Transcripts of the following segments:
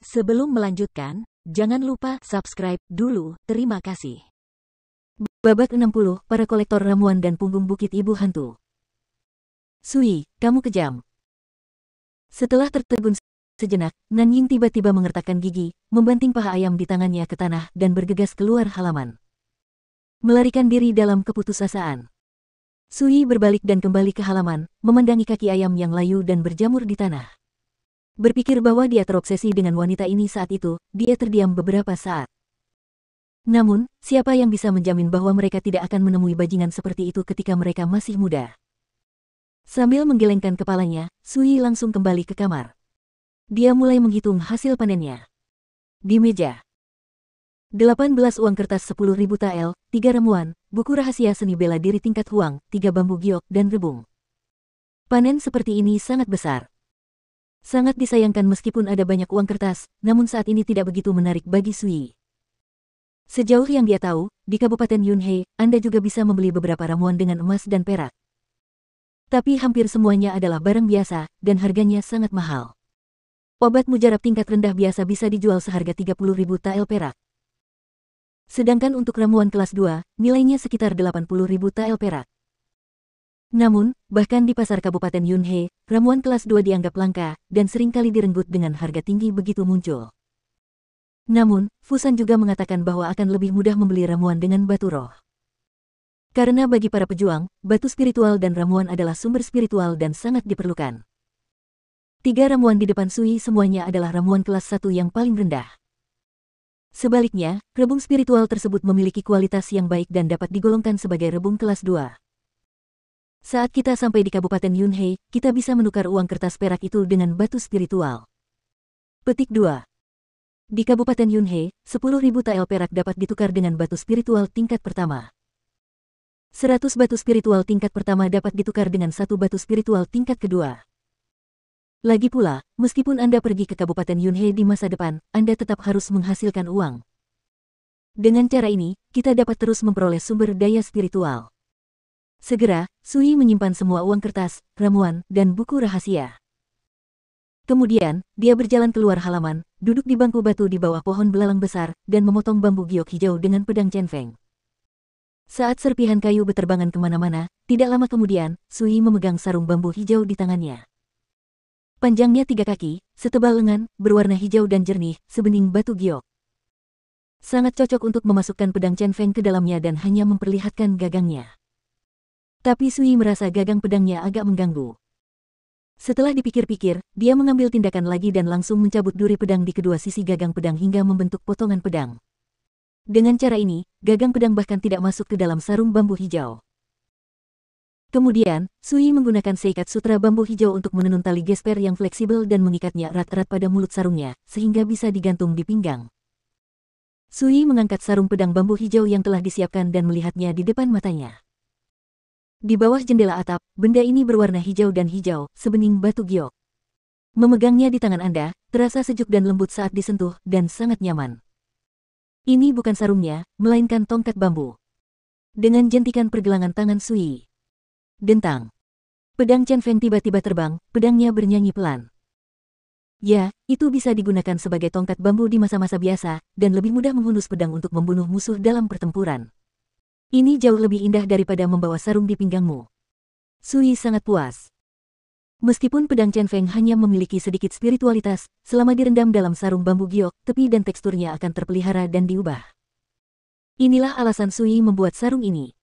Sebelum melanjutkan, jangan lupa subscribe dulu, terima kasih. Babak 60, para kolektor ramuan dan punggung bukit ibu hantu. Sui, kamu kejam. Setelah tertegun sejenak, Nanying tiba-tiba mengertakkan gigi, membanting paha ayam di tangannya ke tanah dan bergegas keluar halaman. Melarikan diri dalam keputusasaan. Sui berbalik dan kembali ke halaman, memandangi kaki ayam yang layu dan berjamur di tanah. Berpikir bahwa dia terobsesi dengan wanita ini saat itu, dia terdiam beberapa saat. Namun, siapa yang bisa menjamin bahwa mereka tidak akan menemui bajingan seperti itu ketika mereka masih muda? Sambil menggelengkan kepalanya, Sui langsung kembali ke kamar. Dia mulai menghitung hasil panennya. Di meja. 18 uang kertas 10.000 tael, 3 ramuan, buku rahasia seni bela diri tingkat huang, 3 bambu giok dan rebung. Panen seperti ini sangat besar. Sangat disayangkan meskipun ada banyak uang kertas, namun saat ini tidak begitu menarik bagi Sui. Sejauh yang dia tahu, di Kabupaten Yunhei, Anda juga bisa membeli beberapa ramuan dengan emas dan perak. Tapi hampir semuanya adalah barang biasa, dan harganya sangat mahal. Obat mujarab tingkat rendah biasa bisa dijual seharga 30.000 tael perak. Sedangkan untuk ramuan kelas 2, nilainya sekitar 80.000 tael perak. Namun, bahkan di pasar Kabupaten Yunhei, ramuan kelas 2 dianggap langka, dan seringkali direnggut dengan harga tinggi begitu muncul. Namun, Fusan juga mengatakan bahwa akan lebih mudah membeli ramuan dengan batu roh. Karena bagi para pejuang, batu spiritual dan ramuan adalah sumber spiritual dan sangat diperlukan. 3 ramuan di depan Sui semuanya adalah ramuan kelas 1 yang paling rendah. Sebaliknya, rebung spiritual tersebut memiliki kualitas yang baik dan dapat digolongkan sebagai rebung kelas 2. Saat kita sampai di Kabupaten Yunhei, kita bisa menukar uang kertas perak itu dengan batu spiritual. Petik 2. Di Kabupaten Yunhei, 10.000 tael perak dapat ditukar dengan batu spiritual tingkat pertama. 100 batu spiritual tingkat pertama dapat ditukar dengan 1 batu spiritual tingkat kedua. Lagi pula, meskipun Anda pergi ke Kabupaten Yunhei di masa depan, Anda tetap harus menghasilkan uang. Dengan cara ini, kita dapat terus memperoleh sumber daya spiritual. Segera, Sui menyimpan semua uang kertas, ramuan, dan buku rahasia. Kemudian, dia berjalan keluar halaman, duduk di bangku batu di bawah pohon belalang besar, dan memotong bambu giok hijau dengan pedang Chen-Feng. Saat serpihan kayu beterbangan kemana-mana, tidak lama kemudian, Sui memegang sarung bambu hijau di tangannya. Panjangnya 3 kaki, setebal lengan, berwarna hijau dan jernih, sebening batu giok. Sangat cocok untuk memasukkan pedang Chen-Feng ke dalamnya dan hanya memperlihatkan gagangnya. Tapi Sui merasa gagang pedangnya agak mengganggu. Setelah dipikir-pikir, dia mengambil tindakan lagi dan langsung mencabut duri pedang di kedua sisi gagang pedang hingga membentuk potongan pedang. Dengan cara ini, gagang pedang bahkan tidak masuk ke dalam sarung bambu hijau. Kemudian, Sui menggunakan seikat sutra bambu hijau untuk menenun tali gesper yang fleksibel dan mengikatnya erat-erat pada mulut sarungnya, sehingga bisa digantung di pinggang. Sui mengangkat sarung pedang bambu hijau yang telah disiapkan dan melihatnya di depan matanya. Di bawah jendela atap, benda ini berwarna hijau dan hijau, sebening batu giok. Memegangnya di tangan Anda, terasa sejuk dan lembut saat disentuh, dan sangat nyaman. Ini bukan sarungnya, melainkan tongkat bambu. Dengan jentikan pergelangan tangan Sui. Dentang. Pedang Chen-Feng tiba-tiba terbang, pedangnya bernyanyi pelan. Ya, itu bisa digunakan sebagai tongkat bambu di masa-masa biasa, dan lebih mudah menghunus pedang untuk membunuh musuh dalam pertempuran. Ini jauh lebih indah daripada membawa sarung di pinggangmu. Sui sangat puas. Meskipun pedang Chen-Feng hanya memiliki sedikit spiritualitas, selama direndam dalam sarung bambu giok, tepi dan teksturnya akan terpelihara dan diubah. Inilah alasan Sui membuat sarung ini.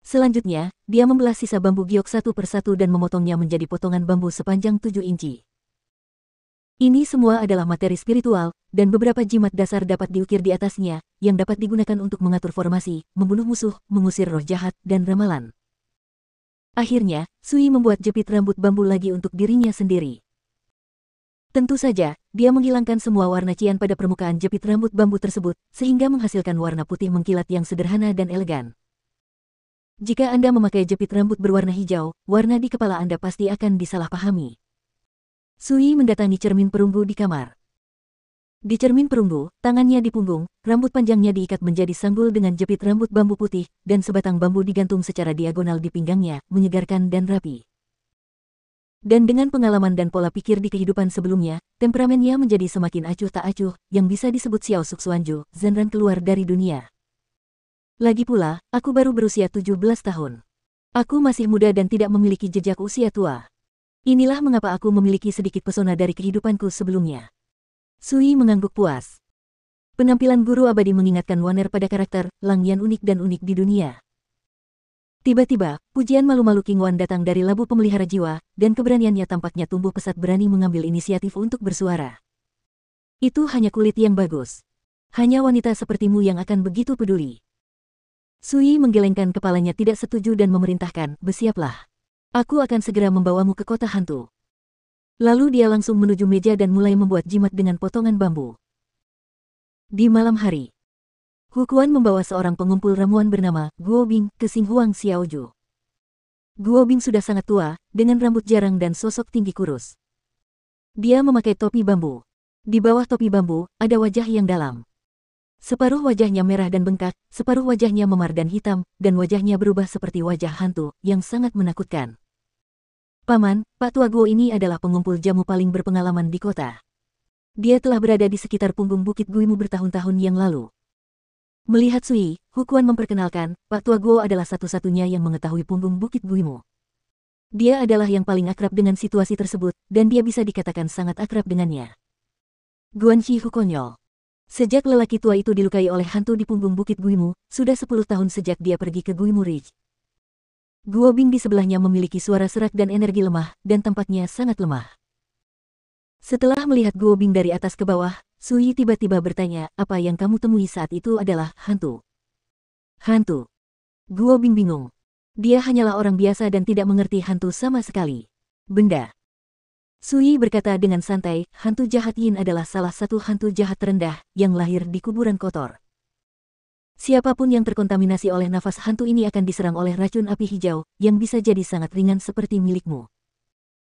Selanjutnya, dia membelah sisa bambu giok satu persatu dan memotongnya menjadi potongan bambu sepanjang 7 inci. Ini semua adalah materi spiritual, dan beberapa jimat dasar dapat diukir di atasnya, yang dapat digunakan untuk mengatur formasi, membunuh musuh, mengusir roh jahat, dan ramalan. Akhirnya, Sui membuat jepit rambut bambu lagi untuk dirinya sendiri. Tentu saja, dia menghilangkan semua warna cian pada permukaan jepit rambut bambu tersebut, sehingga menghasilkan warna putih mengkilat yang sederhana dan elegan. Jika Anda memakai jepit rambut berwarna hijau, warna di kepala Anda pasti akan disalahpahami. Sui mendatangi cermin perunggu di kamar. Di cermin perunggu, tangannya di punggung, rambut panjangnya diikat menjadi sanggul dengan jepit rambut bambu putih, dan sebatang bambu digantung secara diagonal di pinggangnya, menyegarkan dan rapi. Dan dengan pengalaman dan pola pikir di kehidupan sebelumnya, temperamennya menjadi semakin acuh tak acuh, yang bisa disebut Xiao Suxuanju, Zenran keluar dari dunia. Lagi pula, aku baru berusia 17 tahun. Aku masih muda dan tidak memiliki jejak usia tua. Inilah mengapa aku memiliki sedikit pesona dari kehidupanku sebelumnya. Sui mengangguk puas. Penampilan guru abadi mengingatkan Waner pada karakter Lang Yan unik dan unik di dunia. Tiba-tiba, pujian malu-malu King Wan datang dari labu pemelihara jiwa, dan keberaniannya tampaknya tumbuh pesat berani mengambil inisiatif untuk bersuara. Itu hanya kulit yang bagus. Hanya wanita sepertimu yang akan begitu peduli. Sui menggelengkan kepalanya tidak setuju dan memerintahkan, bersiaplah. Aku akan segera membawamu ke kota hantu. Lalu dia langsung menuju meja dan mulai membuat jimat dengan potongan bambu. Di malam hari, Hukuan membawa seorang pengumpul ramuan bernama Guo Bing ke Xinghuang Xiaoju. Guo Bing sudah sangat tua, dengan rambut jarang dan sosok tinggi kurus. Dia memakai topi bambu. Di bawah topi bambu, ada wajah yang dalam. Separuh wajahnya merah dan bengkak, separuh wajahnya memar dan hitam, dan wajahnya berubah seperti wajah hantu, yang sangat menakutkan. Paman, Pak Tua Guo ini adalah pengumpul jamu paling berpengalaman di kota. Dia telah berada di sekitar punggung Bukit Guimu bertahun-tahun yang lalu. Melihat Sui, Hukuan memperkenalkan, Pak Tua Guo adalah satu-satunya yang mengetahui punggung Bukit Guimu. Dia adalah yang paling akrab dengan situasi tersebut, dan dia bisa dikatakan sangat akrab dengannya. Guanxi Hukonyol. Sejak lelaki tua itu dilukai oleh hantu di punggung Bukit Guimu, sudah 10 tahun sejak dia pergi ke Guimu Ridge. Guo Bing di sebelahnya memiliki suara serak dan energi lemah, dan tampaknya sangat lemah. Setelah melihat Guo Bing dari atas ke bawah, Sui tiba-tiba bertanya, apa yang kamu temui saat itu adalah hantu. Hantu. Guo Bing bingung. Dia hanyalah orang biasa dan tidak mengerti hantu sama sekali. Benda. Sui berkata dengan santai, hantu jahat Yin adalah salah satu hantu jahat terendah, yang lahir di kuburan kotor. Siapapun yang terkontaminasi oleh nafas hantu ini akan diserang oleh racun api hijau, yang bisa jadi sangat ringan seperti milikmu.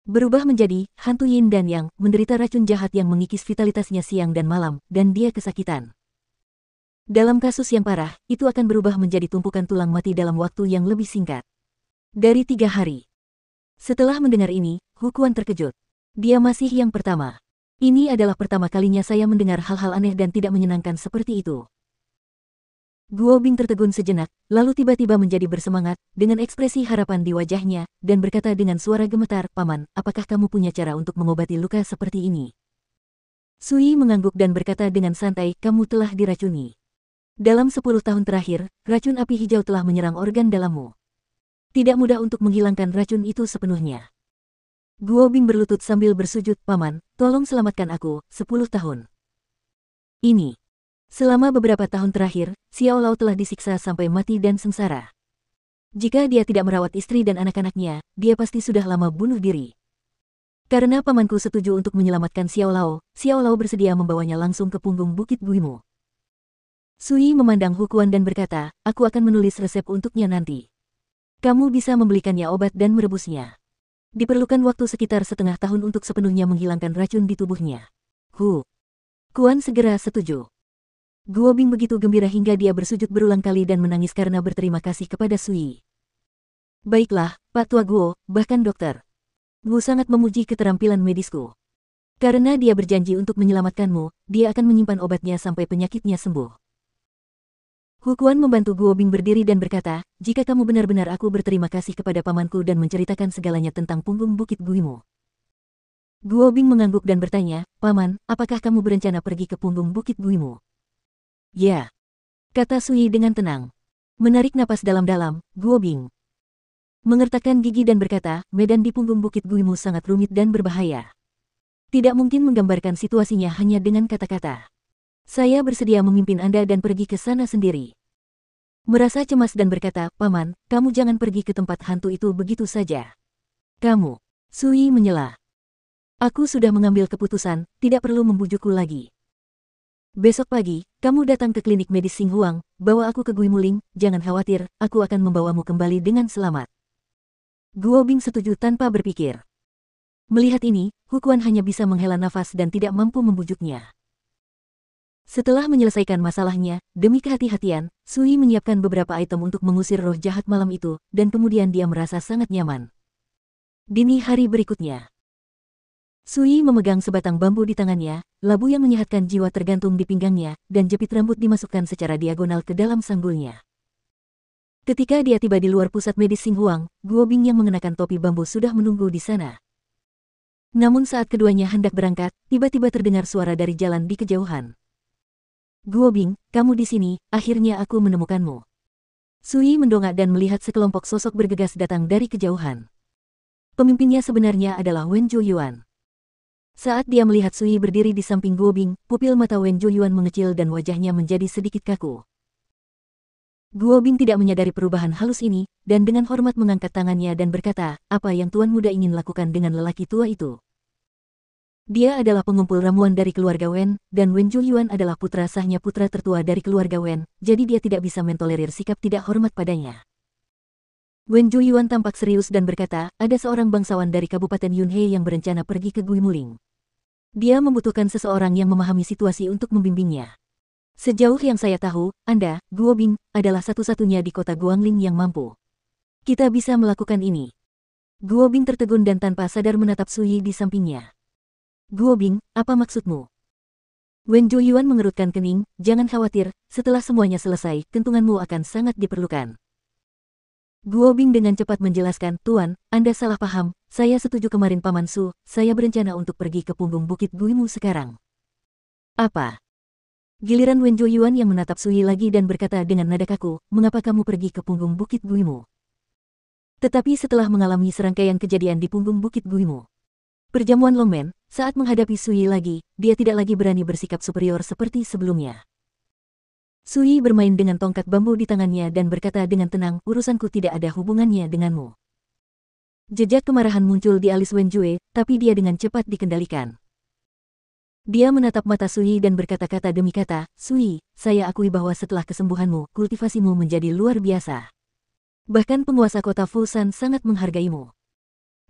Berubah menjadi hantu Yin dan Yang, menderita racun jahat yang mengikis vitalitasnya siang dan malam, dan dia kesakitan. Dalam kasus yang parah, itu akan berubah menjadi tumpukan tulang mati dalam waktu yang lebih singkat. Dari 3 hari. Setelah mendengar ini, Hukuan terkejut. Dia masih yang pertama. Ini adalah pertama kalinya saya mendengar hal-hal aneh dan tidak menyenangkan seperti itu. Guo Bing tertegun sejenak, lalu tiba-tiba menjadi bersemangat, dengan ekspresi harapan di wajahnya, dan berkata dengan suara gemetar, Paman, apakah kamu punya cara untuk mengobati luka seperti ini? Sui mengangguk dan berkata dengan santai, kamu telah diracuni. Dalam 10 tahun terakhir, racun api hijau telah menyerang organ dalammu. Tidak mudah untuk menghilangkan racun itu sepenuhnya. Guo Bing berlutut sambil bersujud, Paman, tolong selamatkan aku, 10 tahun. Ini. Selama beberapa tahun terakhir, Xiao Lao telah disiksa sampai mati dan sengsara. Jika dia tidak merawat istri dan anak-anaknya, dia pasti sudah lama bunuh diri. Karena pamanku setuju untuk menyelamatkan Xiao Lao bersedia membawanya langsung ke punggung Bukit Guimu. Sui memandang Hukuan dan berkata, aku akan menulis resep untuknya nanti. Kamu bisa membelikannya obat dan merebusnya. Diperlukan waktu sekitar setengah tahun untuk sepenuhnya menghilangkan racun di tubuhnya. Hukuan segera setuju. Guo Bing begitu gembira hingga dia bersujud berulang kali dan menangis karena berterima kasih kepada Sui. Baiklah, Pak Tua Guo, bahkan dokter. Gu sangat memuji keterampilan medisku. Karena dia berjanji untuk menyelamatkanmu, dia akan menyimpan obatnya sampai penyakitnya sembuh. Hukuan membantu Guo Bing berdiri dan berkata, jika kamu benar-benar aku berterima kasih kepada pamanku dan menceritakan segalanya tentang punggung Bukit Guimu. Guo Bing mengangguk dan bertanya, Paman, apakah kamu berencana pergi ke punggung Bukit Guimu? Ya, kata Sui dengan tenang. Menarik napas dalam-dalam, Guo Bing mengertakkan gigi dan berkata, medan di punggung Bukit Guimu sangat rumit dan berbahaya. Tidak mungkin menggambarkan situasinya hanya dengan kata-kata. Saya bersedia memimpin Anda dan pergi ke sana sendiri. Merasa cemas dan berkata, Paman, kamu jangan pergi ke tempat hantu itu begitu saja. Kamu, Sui menyela. Aku sudah mengambil keputusan, tidak perlu membujukku lagi. Besok pagi, kamu datang ke klinik medis Xinghuang, bawa aku ke Guimuling, jangan khawatir, aku akan membawamu kembali dengan selamat. Guo Bing setuju tanpa berpikir. Melihat ini, Hukuan hanya bisa menghela nafas dan tidak mampu membujuknya. Setelah menyelesaikan masalahnya, demi kehati-hatian, Sui menyiapkan beberapa item untuk mengusir roh jahat malam itu, dan kemudian dia merasa sangat nyaman. Dini hari berikutnya, Sui memegang sebatang bambu di tangannya, labu yang menyehatkan jiwa tergantung di pinggangnya, dan jepit rambut dimasukkan secara diagonal ke dalam sanggulnya. Ketika dia tiba di luar pusat medis Xinghuang, Guo Bing yang mengenakan topi bambu sudah menunggu di sana. Namun saat keduanya hendak berangkat, tiba-tiba terdengar suara dari jalan di kejauhan. Guo Bing, kamu di sini, akhirnya aku menemukanmu. Sui mendongak dan melihat sekelompok sosok bergegas datang dari kejauhan. Pemimpinnya sebenarnya adalah Wen Zhuoyuan. Saat dia melihat Sui berdiri di samping Guo Bing, pupil mata Wen Zhuoyuan mengecil dan wajahnya menjadi sedikit kaku. Guo Bing tidak menyadari perubahan halus ini, dan dengan hormat mengangkat tangannya dan berkata, apa yang Tuan Muda ingin lakukan dengan lelaki tua itu? Dia adalah pengumpul ramuan dari keluarga Wen, dan Wen Zhuoyuan adalah putra sahnya putra tertua dari keluarga Wen, jadi dia tidak bisa mentolerir sikap tidak hormat padanya. Wen Zhuoyuan tampak serius dan berkata, ada seorang bangsawan dari Kabupaten Yunhei yang berencana pergi ke Guimuling. Dia membutuhkan seseorang yang memahami situasi untuk membimbingnya. Sejauh yang saya tahu, Anda, Guo Bing, adalah satu-satunya di kota Guangling yang mampu. Kita bisa melakukan ini. Guo Bing tertegun dan tanpa sadar menatap Sui di sampingnya. Guo Bing, apa maksudmu? Wen Zhuoyuan mengerutkan kening, jangan khawatir, setelah semuanya selesai, kentunganmu akan sangat diperlukan. Guo Bing dengan cepat menjelaskan, Tuan, Anda salah paham, saya setuju kemarin Paman Su, saya berencana untuk pergi ke punggung Bukit Guimu sekarang. Apa? Giliran Wen Zhuoyuan yang menatap Sui lagi dan berkata dengan nada kaku, mengapa kamu pergi ke punggung Bukit Guimu? Tetapi setelah mengalami serangkaian kejadian di punggung Bukit Guimu, perjamuan Longmen, saat menghadapi Sui lagi, dia tidak lagi berani bersikap superior seperti sebelumnya. Sui bermain dengan tongkat bambu di tangannya dan berkata dengan tenang, urusanku tidak ada hubungannya denganmu. Jejak kemarahan muncul di alis Wen Jue, tapi dia dengan cepat dikendalikan. Dia menatap mata Sui dan berkata-kata demi kata, Sui, saya akui bahwa setelah kesembuhanmu, kultivasimu menjadi luar biasa. Bahkan penguasa kota Fusan sangat menghargaimu.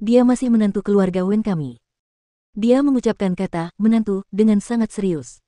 Dia masih menantu keluarga Wen kami. Dia mengucapkan kata, menantu, dengan sangat serius.